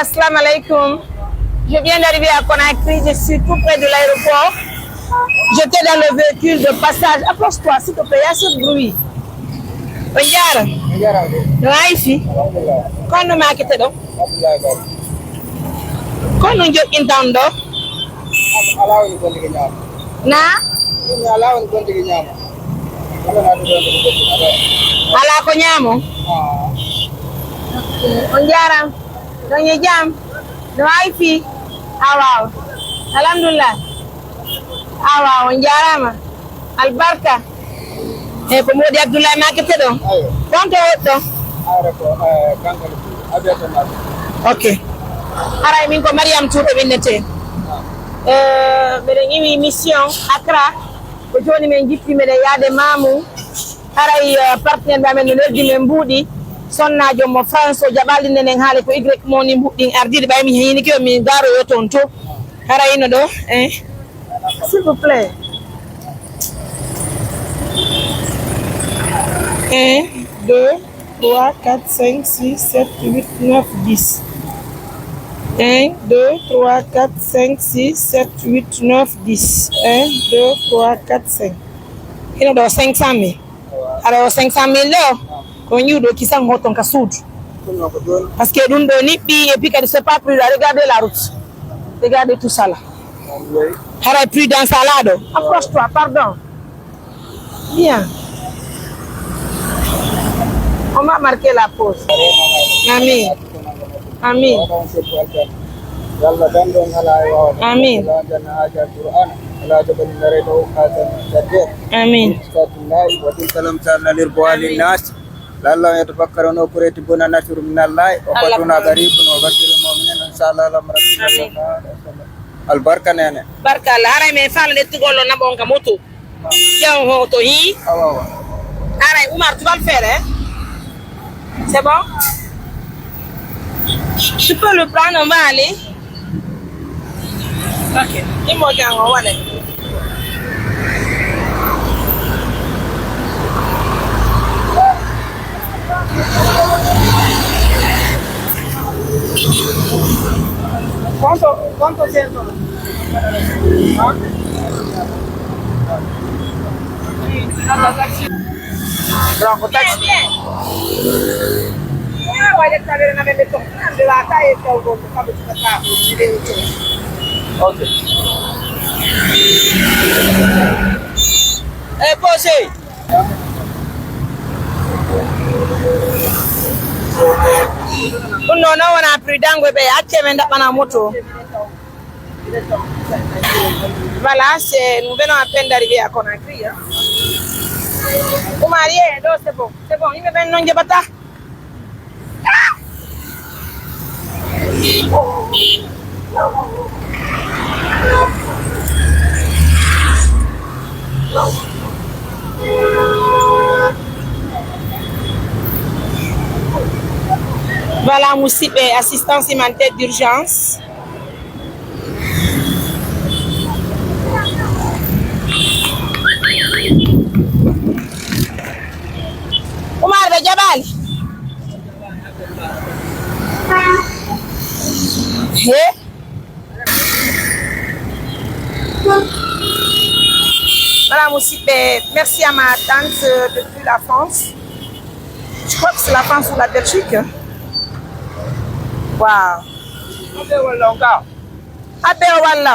Assalamu alaikum. Je viens d'arriver à Conakry, je suis tout près de l'aéroport. J'étais dans le véhicule de passage. Approche-toi, s'il te plaît, il y a ce bruit. Regarde. Là, ici. Quand nous m'inquiétons, donc. Quand nous sommes dans na? Ala ko nyamo? On jaram. Dañu jam. No ay fi. Waaw. Alhamdulillah. Waaw, on jarama. Albarka. E ko modi Abdoulaye makete don. Konto wotto. Okay. Ara min ko Mariam Touré bindete. Mbeɗen ƴeewi mission Accra ko joni min jippi mbeɗen yaade Mamou haray partenaire ɓe amen no leddi men mbuuɗi sonnajo mo France o jaɓalɗi nen haali ko Y moni mbuɗɗin ardiɗe ɓaymi hini ko min garoyo toon to harayno ɗo s'il vous plaît 1 2 3 4 5 6 7 8 9 10 1, 2, 3, 4, 5, 6, 7, 8, 9, 10. 1, 2, 3, 4, 5. Il y a 500 000. Alors 500 000 là, quand il y a qui sont morts en casoud. Parce que nous donnons et puis qu'elle ne sait pas plus. Regardez la route. Regardez tout ça là. Elle est plus dans salade. Approche-toi, pardon. Bien. On va marquer la pause. Amen. Amin. Amin. Amin. لعلهم يتفكرون ويتقون نشر من الله وفتونا قريب وبشر المؤمنين ان شاء الله لما البركه نene barka la ara me fala de tugolo na bonga moto jaw ho to yi ara Oumar tu vas le faire hein c'est bon tu peux le prendre on va aller ok il mo jango wala ¿Cuánto siento? Bronco taxi. Bien. Voy a estar en la bebeto. De la calle que hago con cambio de carro. Okay. Pose. No, wana pridango be ache menda bana moto. Voilà, nous venons à peine d'arriver à Conakry. Vous mariez, c'est bon. C'est bon, il me vient non djabata. Voilà, Moussibé, assistance humanitaire d'urgence. Oumar de Jabal. Voilà, Moussibé, merci à ma tante depuis la France. Je crois que c'est la France ou la Belgique. Wow. Abe wala.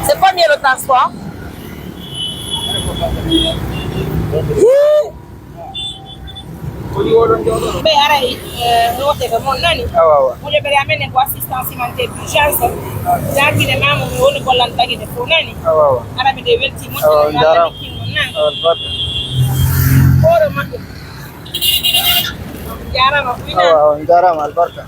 C'est pas mieux le transport. Mais arrête, on te demande nani. On je vais amener une assistance humanitaire d'urgence. J'ai dit les mamans on ne peut l'entendre de pour nani. Ara mi de welti mo Jaram albarka.